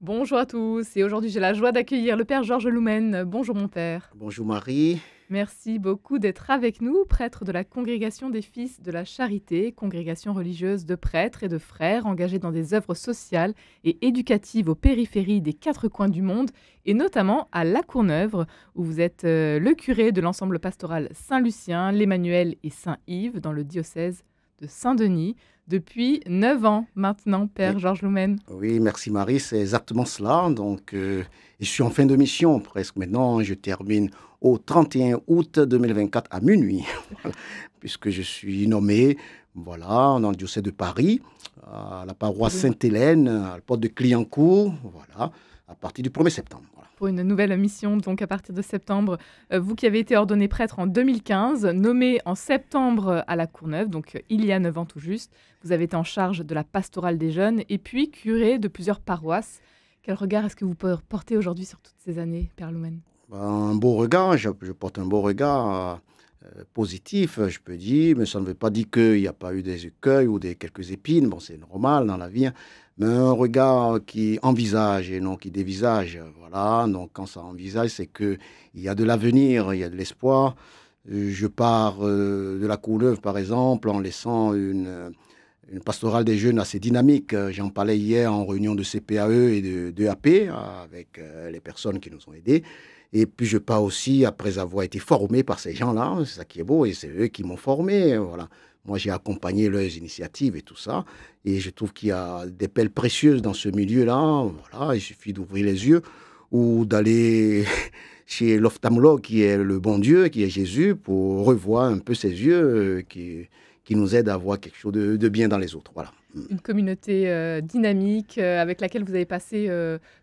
Bonjour à tous et aujourd'hui j'ai la joie d'accueillir le père Georges Loumen. Bonjour mon père. Bonjour Marie. Merci beaucoup d'être avec nous, prêtre de la Congrégation des Fils de la Charité, congrégation religieuse de prêtres et de frères engagés dans des œuvres sociales et éducatives aux périphéries des quatre coins du monde et notamment à La Courneuve où vous êtes le curé de l'ensemble pastoral Saint-Lucien, l'Emmanuel et Saint-Yves dans le diocèse de Saint-Denis depuis 9 ans maintenant, Et- père Georges Loumen. oui, merci Marie, c'est exactement cela. Je suis en fin de mission presque maintenant. Je termine au 31 août 2024 à minuit, voilà, puisque je suis nommé voilà, dans le diocèse de Paris, à la paroisse Sainte-Hélène, à la porte de Clignancourt, voilà, à partir du 1er septembre. Voilà. Pour une nouvelle mission, donc à partir de septembre. Vous qui avez été ordonné prêtre en 2015, nommé en septembre à La Courneuve, donc il y a 9 ans tout juste, vous avez été en charge de la pastorale des jeunes et puis curé de plusieurs paroisses. Quel regard est-ce que vous portez aujourd'hui sur toutes ces années, Père Loumen? Un beau regard, je porte un beau regard positif, je peux dire, mais ça ne veut pas dire qu'il n'y a pas eu des écueils ou des quelques épines. Bon, c'est normal dans la vie, hein. Mais un regard qui envisage et non qui dévisage. Voilà, donc quand ça envisage, c'est qu'il y a de l'avenir, il y a de l'espoir. Je pars de la Courneuve, par exemple, en laissant une pastorale des jeunes assez dynamique. J'en parlais hier en réunion de CPAE et de d'EAP avec les personnes qui nous ont aidés. Et puis je pars aussi après avoir été formé par ces gens-là. C'est ça qui est beau et c'est eux qui m'ont formé. Voilà. Moi, j'ai accompagné leurs initiatives et tout ça. Et je trouve qu'il y a des pelles précieuses dans ce milieu-là. Voilà. Il suffit d'ouvrir les yeux ou d'aller chez l'ophtalmologue qui est le bon Dieu, qui est Jésus, pour revoir un peu ses yeux qui nous aident à voir quelque chose de bien dans les autres. Voilà. Une communauté dynamique avec laquelle vous avez passé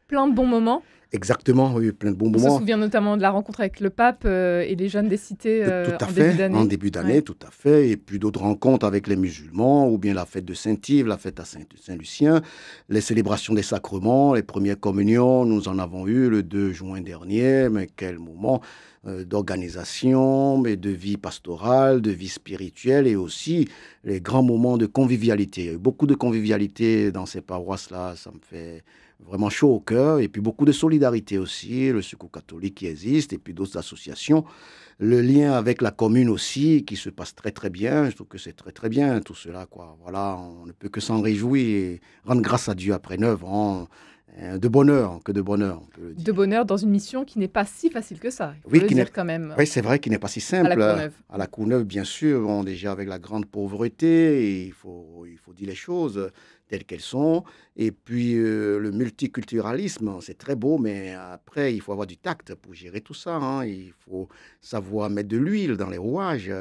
plein de bons moments. Exactement, oui, plein de bons On se moments. souvient notamment de la rencontre avec le pape et les jeunes des cités Tout à en début fait, en d'année. début d'année, Ouais. tout à fait. Et puis d'autres rencontres avec les musulmans, ou bien la fête de Saint-Yves, la fête à Saint-Lucien, les célébrations des sacrements, les premières communions, nous en avons eu le 2 juin dernier. Mais quel moment d'organisation, mais de vie pastorale, de vie spirituelle et aussi les grands moments de convivialité. Il y a eu beaucoup de convivialité dans ces paroisses-là, ça me fait vraiment chaud au cœur. Et puis beaucoup de solidarité aussi, le Secours catholique qui existe, et puis d'autres associations. Le lien avec la commune aussi, qui se passe très très bien. Je trouve que c'est très très bien tout cela, quoi. Voilà, on ne peut que s'en réjouir et rendre grâce à Dieu après 9 ans. De bonheur, que de bonheur, on peut le De dire. bonheur dans une mission qui n'est pas si facile que ça, il faut Oui, le dire quand même, oui, c'est vrai qu'il n'est pas si à La simple. Courneuve. À la Courneuve, bien sûr, bon, déjà avec la grande pauvreté, et il faut dire les choses telles qu'elles sont. Et puis le multiculturalisme, c'est très beau, mais après, il faut avoir du tact pour gérer tout ça, hein. Il faut savoir mettre de l'huile dans les rouages.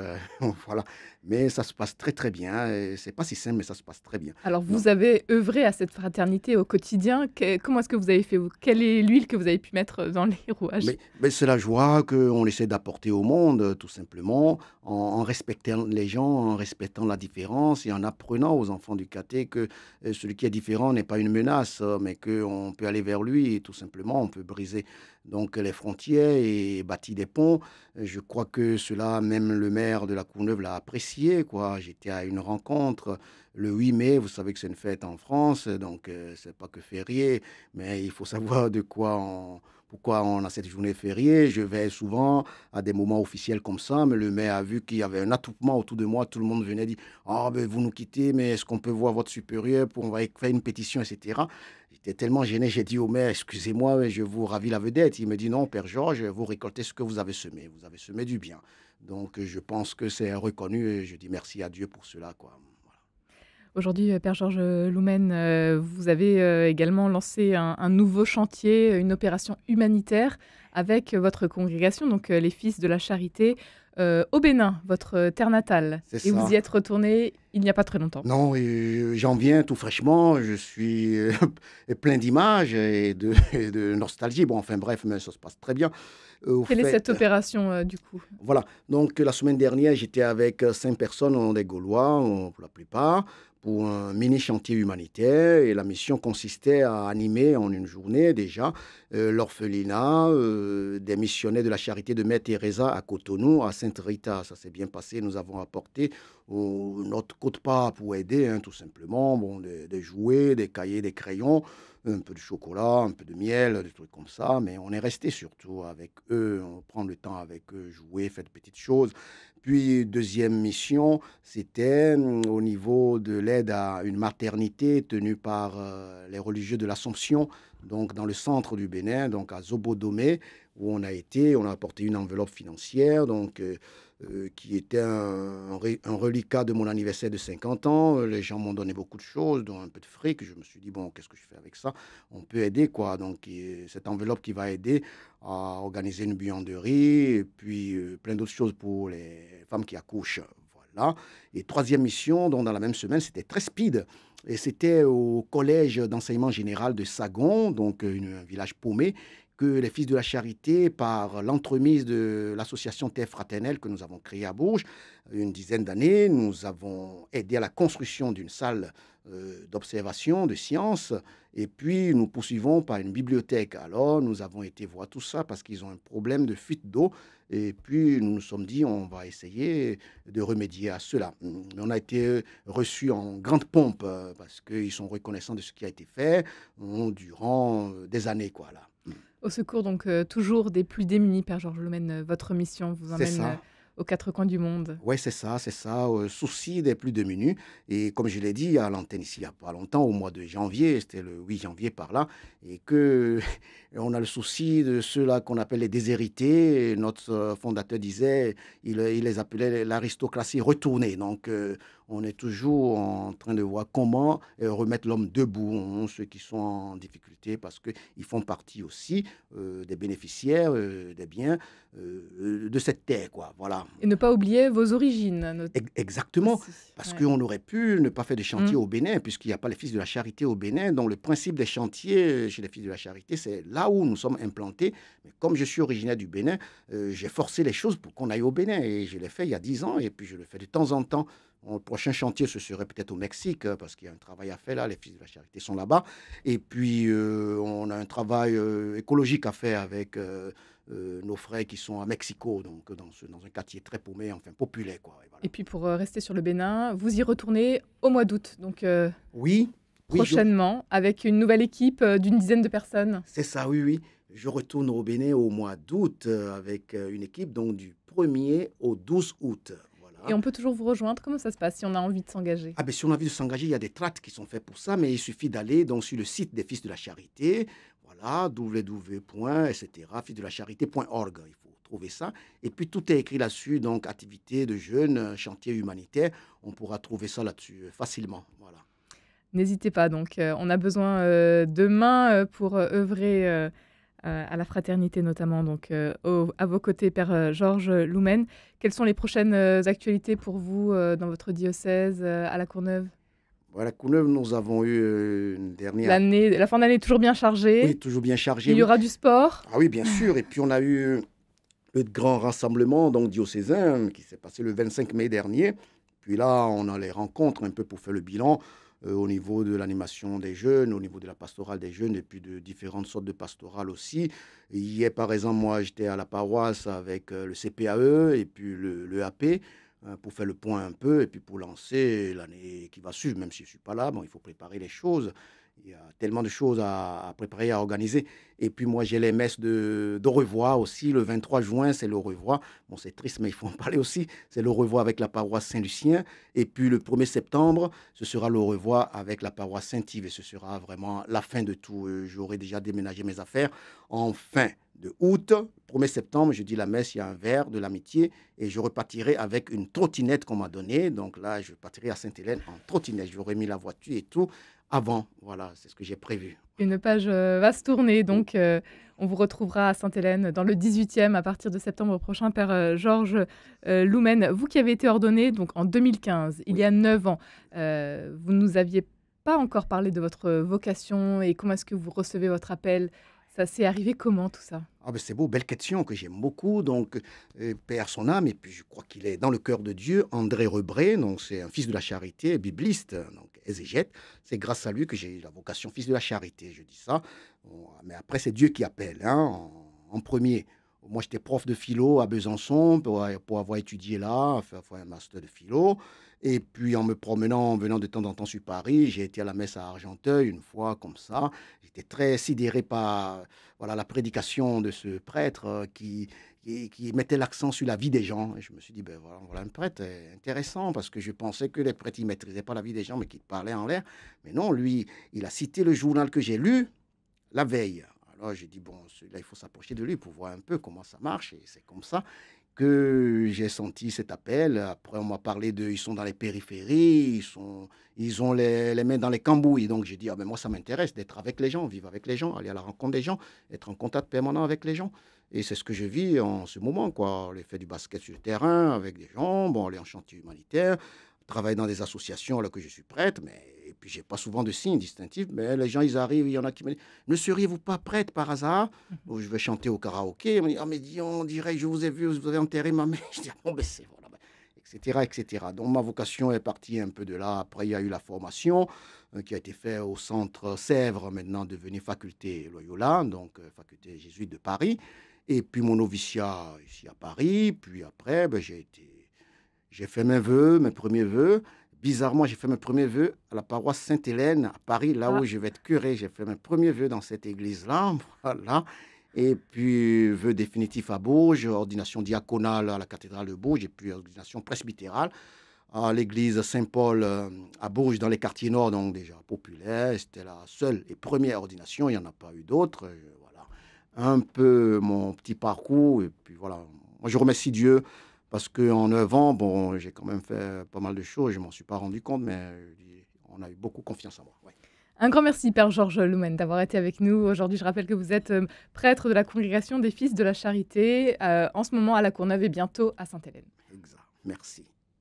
Voilà. Mais ça se passe très, très bien. C'est pas si simple, mais ça se passe très bien. Alors Non. vous avez œuvré à cette fraternité au quotidien. Comment est-ce que vous avez fait? Quelle est l'huile que vous avez pu mettre dans les rouages? Mais c'est la joie qu'on essaie d'apporter au monde, tout simplement, en respectant les gens, en respectant la différence et en apprenant aux enfants du caté que celui qui est différent n'est pas une menace, mais qu'on peut aller vers lui et tout simplement, on peut briser donc les frontières et bâtir des ponts. Je crois que cela, même le maire de la Courneuve l'a apprécié, quoi. J'étais à une rencontre le 8 mai, vous savez que c'est une fête en France, donc c'est pas que férié, mais il faut savoir pourquoi on a cette journée fériée. Je vais souvent à des moments officiels comme ça, mais le maire a vu qu'il y avait un attroupement autour de moi. Tout le monde venait dire: «Ah, ben, vous nous quittez, mais est-ce qu'on peut voir votre supérieur pour on va faire une pétition, etc.» J'étais tellement gêné, j'ai dit au maire: «Excusez-moi, mais je vous ravis la vedette.» Il me dit: «Non, Père Georges, vous récoltez ce que vous avez semé. Vous avez semé du bien.» Donc, je pense que c'est reconnu et je dis merci à Dieu pour cela, quoi. Voilà. Aujourd'hui, Père Georges Loumen, vous avez également lancé un nouveau chantier, une opération humanitaire avec votre congrégation, donc les Fils de la Charité, au Bénin, votre terre natale. C'est Et vous ça. y êtes retourné il n'y a pas très longtemps. Non, et j'en viens tout fraîchement. Je suis plein d'images et de nostalgie. Bon, enfin bref, mais ça se passe très bien. Au Quelle est cette fait, opération, du coup? voilà. Donc la semaine dernière, j'étais avec 5 personnes, des Gaulois pour la plupart, pour un mini chantier humanitaire. Et la mission consistait à animer en une journée déjà l'orphelinat des missionnaires de la charité de Mère Teresa à Cotonou, à Sainte Rita. Ça s'est bien passé. Nous avons apporté notre quote-part pour aider, hein, tout simplement. Bon, des jouets, des cahiers, des crayons. un peu de chocolat, un peu de miel, des trucs comme ça. Mais on est resté surtout avec eux, on prend le temps avec eux, jouer, faire de petites choses. Puis, deuxième mission, c'était au niveau de l'aide à une maternité tenue par les religieux de l'Assomption, donc dans le centre du Bénin, donc à Zobodomé, où on a apporté une enveloppe financière, qui était un reliquat de mon anniversaire de 50 ans. Les gens m'ont donné beaucoup de choses, dont un peu de fric. Je me suis dit, bon, qu'est-ce que je fais avec ça? On peut aider, quoi. Donc, cette enveloppe qui va aider à organiser une buanderie et puis plein d'autres choses pour les femmes qui accouchent. Voilà. Et troisième mission, donc dans la même semaine, c'était très speed. Et c'était au collège d'enseignement général de Sagon, donc un village paumé, que les Fils de la Charité, par l'entremise de l'association Terre Fraternelle que nous avons créée à Bourges, une dizaine d'années, nous avons aidé à la construction d'une salle d'observation, de sciences, et puis nous poursuivons par une bibliothèque. Alors, nous avons été voir tout ça parce qu'ils ont un problème de fuite d'eau, et puis nous nous sommes dit, on va essayer de remédier à cela. On a été reçus en grande pompe parce qu'ils sont reconnaissants de ce qui a été fait durant des années, quoi, là. Au secours, donc toujours des plus démunis, Père Georges Loumène, votre mission vous C'est emmène ça. aux quatre coins du monde. Oui, c'est ça, souci des plus démunis. Et comme je l'ai dit à l'antenne ici il n'y a pas longtemps, au mois de janvier, c'était le 8 janvier par là, et que on a le souci de ceux-là qu'on appelle les déshérités. Et notre fondateur disait, il les appelait l'aristocratie retournée. Donc, on est toujours en train de voir comment remettre l'homme debout, hein, ceux qui sont en difficulté, parce qu'ils font partie aussi des bénéficiaires des biens de cette terre, quoi. Voilà. Et ne pas oublier vos origines Exactement, aussi. parce Ouais. qu'on aurait pu ne pas faire de chantier Mm. au Bénin, puisqu'il n'y a pas les Fils de la Charité au Bénin. Donc, le principe des chantiers chez les Fils de la Charité, c'est là où nous sommes implantés. Mais comme je suis originaire du Bénin, j'ai forcé les choses pour qu'on aille au Bénin. Et je l'ai fait il y a 10 ans, et puis je le fais de temps en temps. Le prochain chantier, ce serait peut-être au Mexique, parce qu'il y a un travail à faire là. Les Fils de la Charité sont là-bas. Et puis, on a un travail écologique à faire avec nos frères qui sont à Mexico, donc dans un quartier très paumé, enfin populaire, quoi. Et voilà. Et puis pour rester sur le Bénin, vous y retournez au mois d'août, donc Oui, oui, prochainement, avec une nouvelle équipe d'une dizaine de personnes. c'est ça, oui, oui. Je retourne au Bénin au mois d'août avec une équipe donc du 1er au 12 août. Et Voilà. on peut toujours vous rejoindre. Comment ça se passe si on a envie de s'engager? Ah ben, si on a envie de s'engager, il y a des tracts qui sont faits pour ça, mais il suffit d'aller donc sur le site des Fils de la Charité, voilà, www, etc., fils-de-la-charité.org. Il faut trouver ça. Et puis tout est écrit là-dessus, donc activités de jeunes, chantier humanitaire. On pourra trouver ça là-dessus facilement. Voilà. N'hésitez pas, donc on a besoin de mains pour œuvrer à la fraternité notamment, donc à vos côtés, Père Georges Loumène. Quelles sont les prochaines actualités pour vous dans votre diocèse à La Courneuve? Voilà, Courneuve, nous avons eu une dernière. La fin d'année est toujours bien chargée. Oui, toujours bien chargé, Il y oui. aura du sport. Ah oui, bien sûr. Et puis on a eu le grand rassemblement donc diocésain qui s'est passé le 25 mai dernier. Puis là, on a les rencontres un peu pour faire le bilan au niveau de l'animation des jeunes, au niveau de la pastorale des jeunes et puis de différentes sortes de pastorales aussi. Et hier, par exemple, moi, j'étais à la paroisse avec le CPAE et puis le AP pour faire le point un peu et puis pour lancer l'année qui va suivre, même si je ne suis pas là, bon, il faut préparer les choses. Il y a tellement de choses à préparer, à organiser. Et puis moi, j'ai les messes d'au revoir aussi. Le 23 juin, c'est le revoir. Bon, c'est triste, mais il faut en parler aussi. C'est le revoir avec la paroisse Saint-Lucien. Et puis le 1er septembre, ce sera le revoir avec la paroisse Saint-Yves. Et ce sera vraiment la fin de tout. J'aurai déjà déménagé mes affaires en fin de août. 1er septembre, je dis la messe, il y a un verre de l'amitié. Et je repartirai avec une trottinette qu'on m'a donnée. Donc là, je partirai à Sainte-Hélène en trottinette. J'aurai mis la voiture et tout avant. Voilà, c'est ce que j'ai prévu. Une page va se tourner, donc on vous retrouvera à Sainte-Hélène dans le 18e à partir de septembre prochain. Père Georges Loumène, vous qui avez été ordonné donc, en 2015, il y a 9 ans, vous ne nous aviez pas encore parlé de votre vocation et comment est-ce que vous recevez votre appel. Ça s'est arrivé comment tout ça? Ah ben c'est beau, belle question que j'aime beaucoup. Donc, paix à son âme, et puis je crois qu'il est dans le cœur de Dieu. André Rebré, donc c'est un fils de la charité, bibliste, donc exégète. C'est grâce à lui que j'ai eu la vocation fils de la charité, je dis ça. Bon, mais après, c'est Dieu qui appelle, hein, en premier. Moi, j'étais prof de philo à Besançon pour avoir étudié là, faire un master de philo. Et puis, en me promenant, en venant de temps en temps sur Paris, j'ai été à la messe à Argenteuil une fois, comme ça. J'étais très sidéré par voilà, la prédication de ce prêtre qui mettait l'accent sur la vie des gens. Et je me suis dit, ben voilà, voilà un prêtre intéressant, parce que je pensais que les prêtres, ils ne maîtrisaient pas la vie des gens, mais qu'ils parlaient en l'air. Mais non, lui, il a cité le journal que j'ai lu la veille. Alors j'ai dit, bon, celui-là, il faut s'approcher de lui pour voir un peu comment ça marche. Et c'est comme ça que j'ai senti cet appel. Après, on m'a parlé de, ils sont dans les périphéries, ils ont les mains dans les cambouis. Donc j'ai dit, ah ben moi, ça m'intéresse d'être avec les gens, vivre avec les gens, aller à la rencontre des gens, être en contact permanent avec les gens. Et c'est ce que je vis en ce moment, quoi. Les fait du basket sur le terrain avec des gens, bon, aller en chantier humanitaire, travailler dans des associations là que je suis prêtre, mais et puis j'ai pas souvent de signes distinctifs, mais les gens ils arrivent, il y en a qui me disent ne seriez-vous pas prêtre par hasard? Ou je vais chanter au karaoké, on me dit ah mais on dirait que je vous ai vu, vous avez enterré ma mère. Je dis ah, bon ben c'est voilà, ben, etc., etc. Donc ma vocation est partie un peu de là. Après il y a eu la formation qui a été faite au centre Sèvres, maintenant devenu faculté Loyola, donc faculté jésuite de Paris. Et puis mon noviciat ici à Paris. Puis après, ben, j'ai fait mes vœux, mes premiers vœux. Bizarrement, j'ai fait mes premiers vœux à la paroisse Sainte-Hélène à Paris, là Ah, où je vais être curé. J'ai fait mes premiers vœux dans cette église-là. Voilà. Et puis, vœux définitifs à Bourges, ordination diaconale à la cathédrale de Bourges, et puis ordination presbytérale à l'église Saint-Paul à Bourges, dans les quartiers nord, donc déjà populaire. C'était la seule et première ordination, il n'y en a pas eu d'autres. Voilà. Un peu mon petit parcours, et puis voilà. Moi, je remercie Dieu parce qu'en 9 ans, bon, j'ai quand même fait pas mal de choses. Je ne m'en suis pas rendu compte, mais on a eu beaucoup confiance en moi. Ouais. un grand merci, Père Georges Loumen, d'avoir été avec nous aujourd'hui. Je rappelle que vous êtes prêtre de la congrégation des Fils de la Charité, en ce moment à La Courneuve et bientôt à Sainte-Hélène. Exact. Merci.